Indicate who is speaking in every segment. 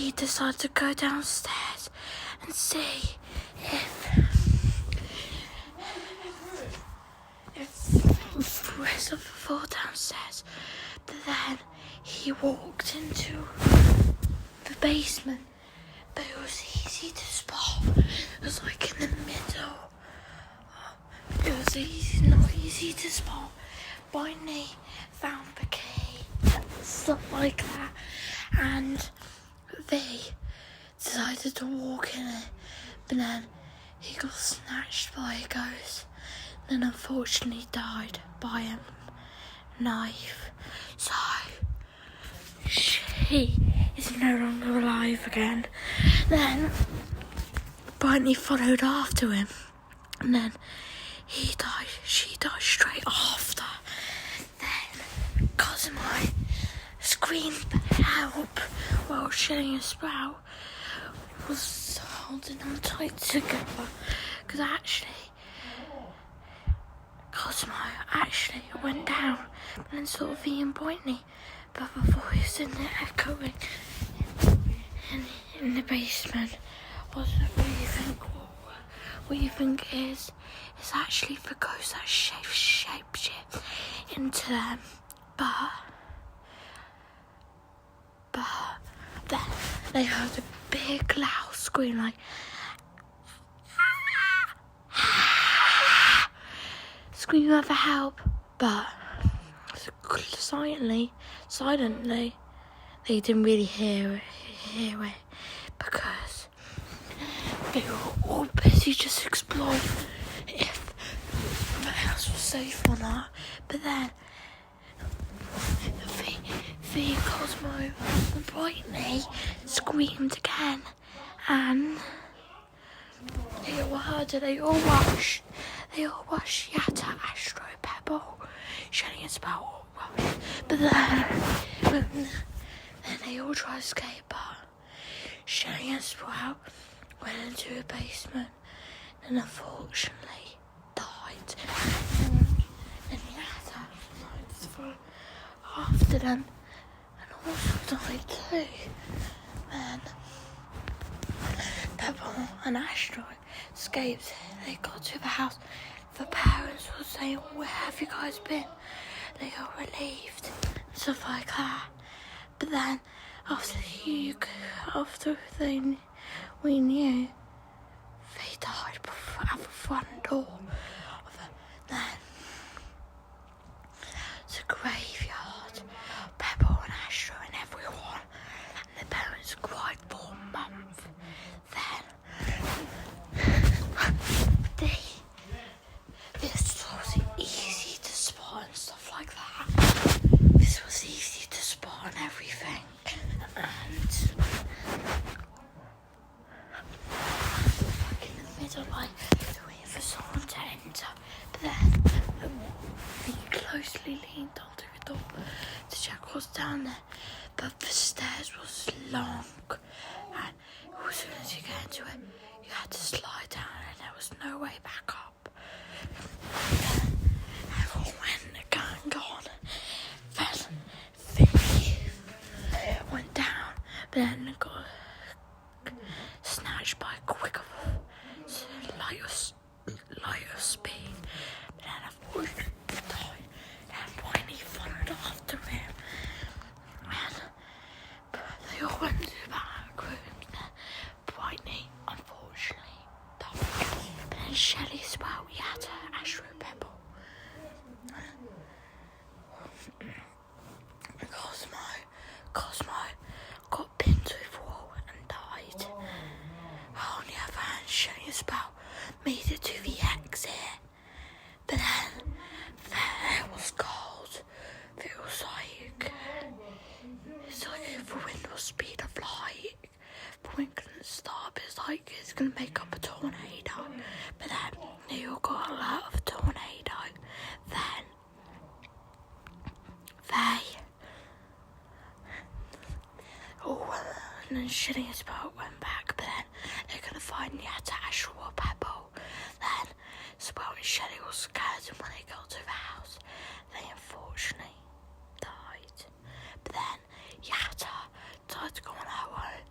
Speaker 1: they decided to go downstairs and see if Reza would fall downstairs. But then he walked into the basement, but it was easy to spot. It was like in the middle. It was not easy to spot. Finally found the key and stuff like that, and they decided to walk in it, but then he got snatched by a ghost and unfortunately died by a knife. So she is no longer alive again. Then Barney followed after him, and then he died. She died straight after. Then Cosmo screamed for help while Shelly and Sprout was holding them tight together, because actually Cosmo went down and saw V and Pointy, but the voice in the echoing in the basement wasn't what you think. What you think is actually the ghost that shapeshift into them, but then they heard a big loud scream like screaming for help, but silently they didn't really hear it because they were all busy just exploring if the house was safe or not. But then the Cosmo and Brightly screamed again, and they all heard it. They all rushed Yatta, Astro, Pebble, Shelly and Sprout all rushed. But then they all tried to escape, but Shelly and Sprout went into a basement and unfortunately died. And Yatta died after them and also died too. Then Pebble and Astro escaped. They got to the house. The parents were saying, "Where have you guys been?" They got relieved and stuff like that. But then we knew they died at the front door of it. Then it's a graveyard. Pebble and Astro and everyone, and the parents cried for a month. Then this was easy to spot and stuff like that. This was easy to spot and everything. And like in the middle, like waiting for someone to enter. But then we closely leaned onto the door to check what's down there. But the stairs was long, and as soon as you get into it, you had to slide down, and there was no way back up. Everyone went gone. Then Vicky went down, but then got snatched by a quicker lighter speed. But then unfortunately died, and Pointy followed after him. And they all went to the back room. Pointy unfortunately died. But then Shelly, Sprout, Yatta, Astro, Pebble, Cosmo got pinned to the wall and died. On the other hand, Shelly and Sprout made it to the exit. But then there was cold. It was like the wind was speed of light. The wind couldn't stop. It's like it's gonna make up a tornado. But then they all got out of a tornado. Then and then Shelly and Sprout went back, but then they couldn't find Yatta, Astro or Pebble. Then Sprout and Shelly were scared, and when they got to the house, they unfortunately died. But then Yatta tried to go on her own,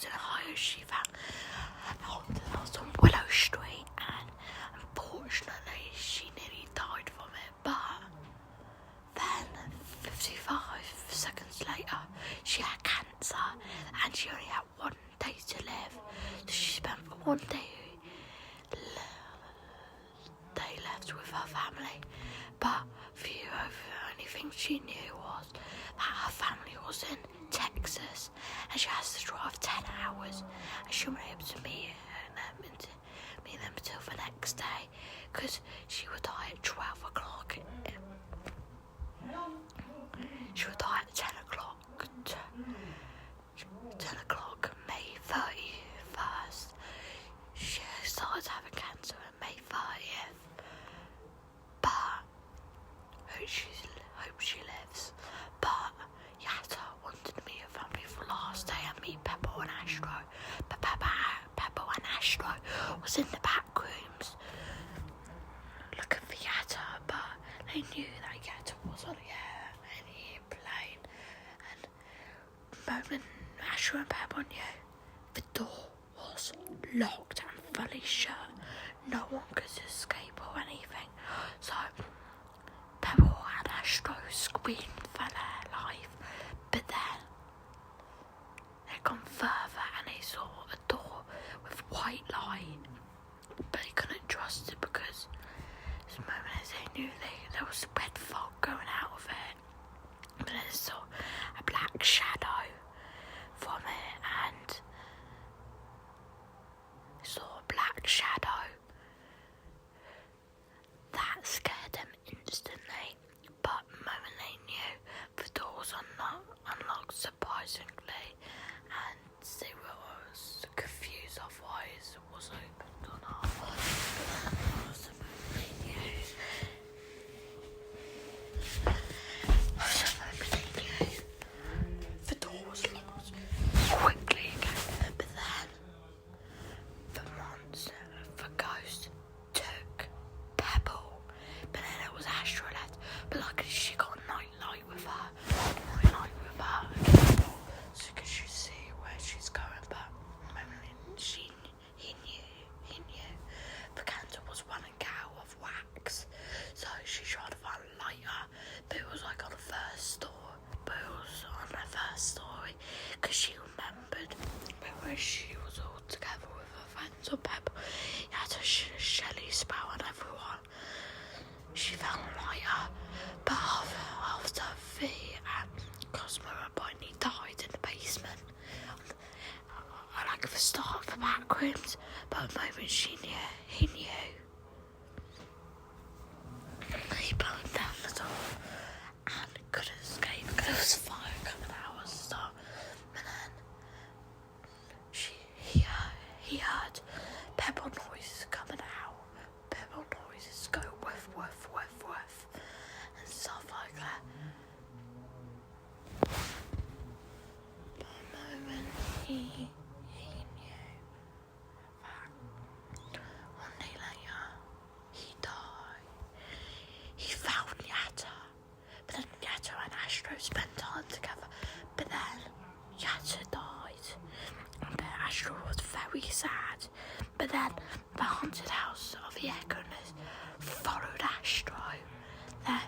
Speaker 1: was in Ohio, she found out that I was on Willow Street, and unfortunately she nearly died from it, but then 55 seconds later she had cancer and she only had 1 day to live, so she spent 1 day left with her family. But the only thing she knew was that her family was in Texas and she has to drive 10 hours, and she wasn't able to meet them until the next day because she would die at 12 o'clock. She would die at 10 o'clock. 10 o'clock, May 31st. She started having cancer on May 30th. But hope she lives. But Yatta wanted to meet her family for last day and meet Pepper and Astro. But Pepper and Astro was in the back rooms looking for Yatta, but they knew that Yatta was on an airplane. And the moment Astro and Pepper knew, the door was locked and fully shut. No one could escape or anything. So Pebble and Astro screamed for their life, but then they'd gone further and they saw a door with white light, but they couldn't trust it because the moment they knew there was red fog going out of it, but then they saw a black shadow from it, and they saw a black shadow. That scared them instantly, but the moment they knew the door was unlocked surprisingly, and they were confused of why it was opened or not. But that was the moment they knew. The door was locked quickly again, but then the monster, the ghost, took Pebble, but then it was Astro left. But luckily she got a nightlight with her, so could she see where she's going. But he knew the candle was running out of wax, so she tried to find a lighter, but it was like on the first story, because she remembered where she was all together with her friends on Pebble. You had a Shelly spell on everyone. She found a lighter, but after Cosmo and Bonnie died in the basement, I like the start of the back rooms, but the moment he knew. He banged down the door and couldn't escape because there was fire coming out of the start. And then he heard pebble noises coming out. Pebble noises go whiff, whiff, whiff, whiff, and stuff like that. But the moment he knew that 1 day later he died. He found Yatta, but then Yatta and Astro spent time together, but then Yatta died, and then Astro was very sad. But then the haunted house of the Echoes followed Astro. Then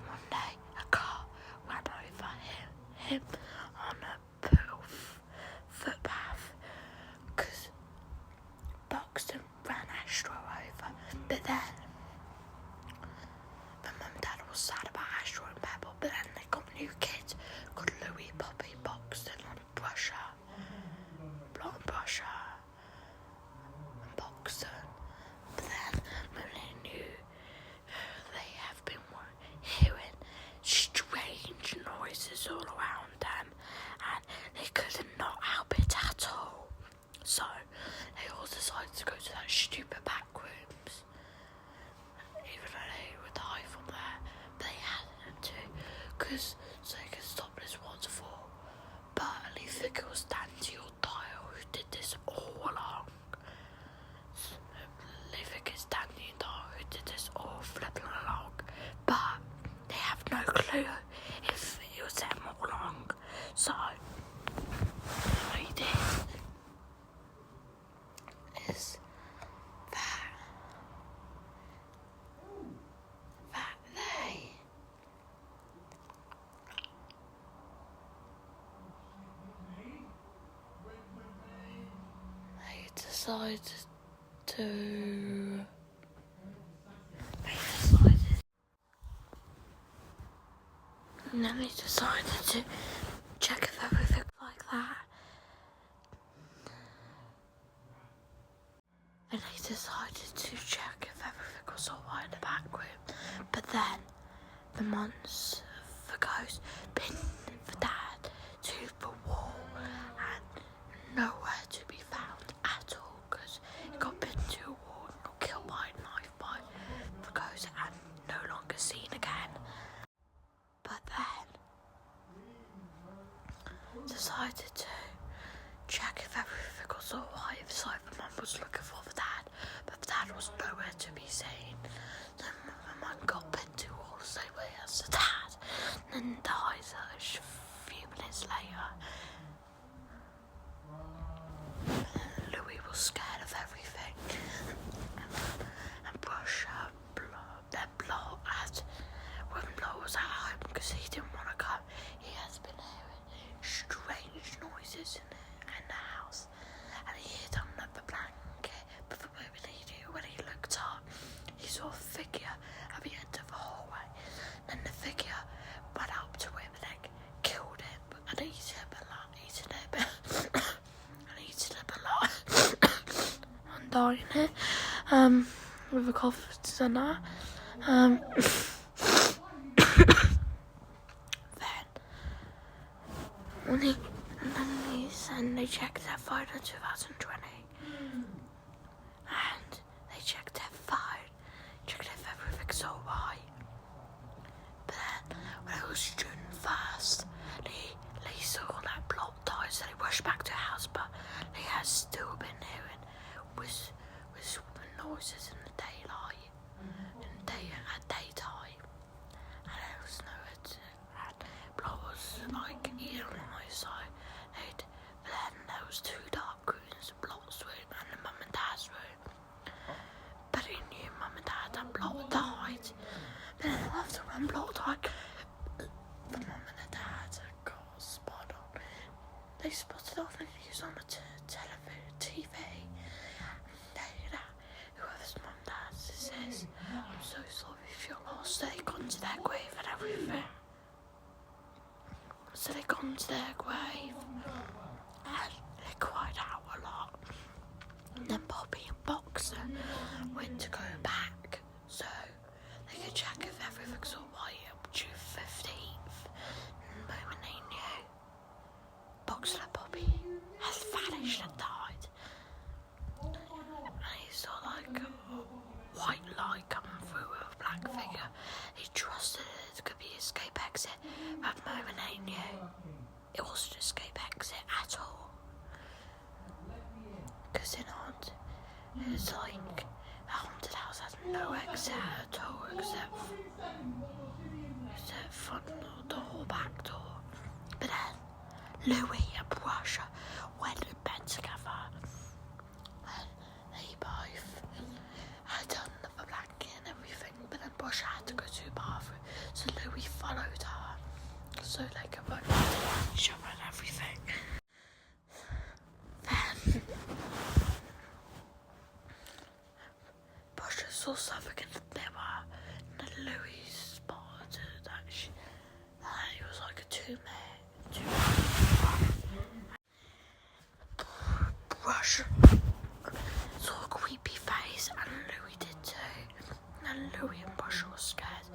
Speaker 1: one day a car ran over him on a footpath, because Buxton ran Astro over. But then the mum and dad was sad about Astro and Pebble, but then they got new kids called Louie, Poppy, Buxton and Brusher. Blonde Brusher and Buxton. But then when they knew, they have been hearing strange noises all around them, and they could not help it at all. So they all decided to go to that stupid back rooms. Even though they would die from there, they had to, so they could stop this waterfall. But at least it was Dante or Dial who did this all along. They think it's Dante and Dial who did this all flipping along, but they have no clue if it was them all along. So what he did decided to check if everything like that. And they decided to check if everything was alright in the back room. But then the ghost pinned the dad to the wall and nowhere to be found at all, because he got pinned to a wall and got killed by a knife by the ghost and no longer seen again. But then decided to check if everything was alright, so the mum was looking for the dad, but the dad was nowhere to be seen. Then the mum got pinned to a wall the same way as the dad, and then died a few minutes later. Louis was scared of everything, and Brush their Blot when Blot was at home, because he didn't want to go, he has been hearing strange noises in the house, and he hid under the blanket. But the moment he knew, when he looked up, he saw a figure at the end of the hallway. Then the figure went up to him and then killed him and eaten him alive. I'm dying here. With a cough and that. Then they checked their phone in 2020, and they checked their phone, checked if everything's alright. But then when it was June 1st, they saw that Blot died, so they rushed back to the house, but they had still been hearing was noises in the daylight, at daytime, and there was nowhere to, and Blot was like eating on my side. Then there was two dark rooms, Blot's room and the mum and dad's room. But he knew mum and dad and Blot died. But then after when Blot died, the mum and the dad got spotted on. They spotted on the news on the TV. Whoever's mum and dad says, "I'm so sorry if you're lost." They gone to their grave and everything. So they gone to their grave. And they cried out a lot. And then Bobby and Boxer went to go back so they could check if everything's alright on June 15th. And the moment they knew, Boxer and Bobby has vanished and died. And he saw like a white light coming through with a black figure. He trusted it could be escape exit. At the moment they knew, it wasn't escape exit at all. Because it's like a haunted house has no exit at all except front door, back door. But then Louis and Brusha went in bed together, and they both had done the blanket and everything. But then Brusha had to go to the bathroom, so Louis followed her, so they could both do each other and everything. Then Brusha saw something in the mirror, and then Louis spotted that it was like a two-man. Brusha saw a creepy face, and Louis did too. And Louis and Brusha were scared,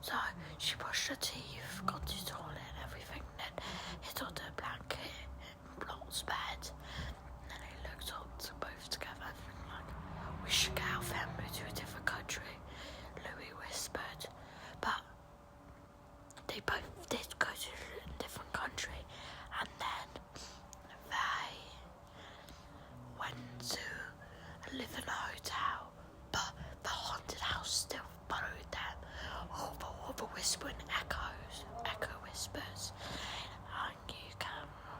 Speaker 1: so she brushed her teeth, got to the toilet and everything, then hid under a blanket in Blot's bed. And then they looked up to both together and like, "We should get our family to a different country," Louis whispered. But they both did go to a different country, and then they went to live in a hotel, but the haunted house still followed them. All the whispering echo whispers. And you can run,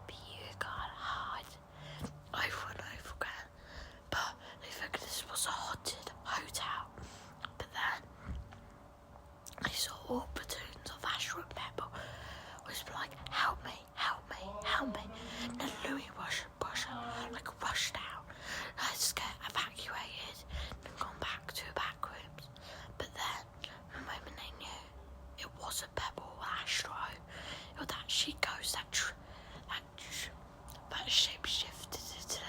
Speaker 1: but you can't hide. Over and over again. But they figured this was a haunted hotel. But then they saw all platoons of Ashwood Pebble was like help me, help me, help me. And then Louis rushed out. I just get evacuated and gone back to back rooms. But then, the moment they knew it wasn't Pebble or Astro, it was actually Ghost that shape-shifted into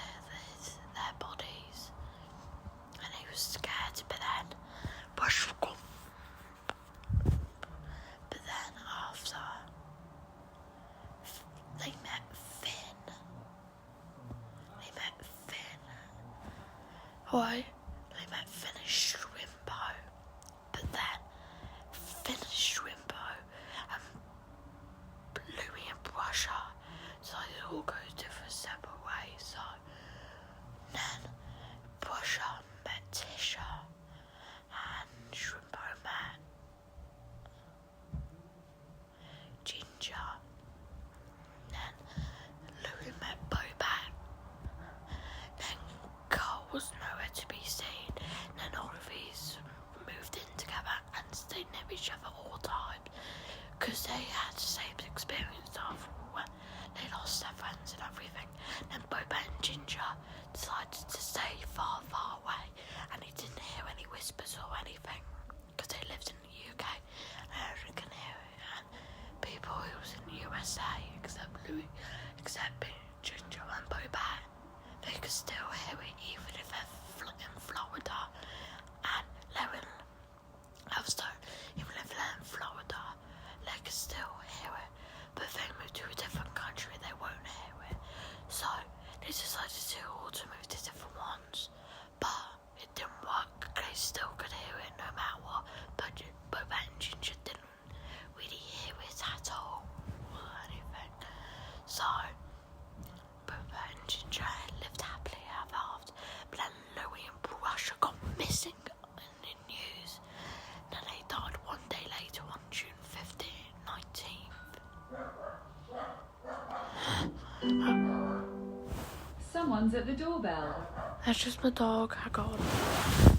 Speaker 1: their bodies. And he was scared, but then Bush was gone. But then after, they met Finn. Why? They met Finn and Shrimpo. But then Finn and Shrimpo and Louie and Brusher decided to all go different separate ways. So then Brusher met Tisha and Shrimpo met Ginger. Then Louie met Bobat. Then Carl was nowhere to be seen. Then all of these moved in together and stayed near each other all the time because they had the same experience of when they lost their friends and everything. Then Bobat and Ginger decided to stay far, far away, and he didn't hear any whispers or anything because they lived in the UK and everyone can hear it. And people who was in the USA, except Ginger and Bobat, they could still hear it even if they're in Florida. And even if they're in Florida, they could still hear it. But if they move to a different country, they won't hear it. So they decided to move to different ones. But it didn't work. They still could hear it no matter what. But Bobat and Ginger didn't really hear it at all or anything. So Bobat and Ginger lived happily ever after. But then Louie and Brusher got missing in the news. Then they died one day later on June 19th.
Speaker 2: Someone's at the doorbell.
Speaker 1: That's just my dog. I got him.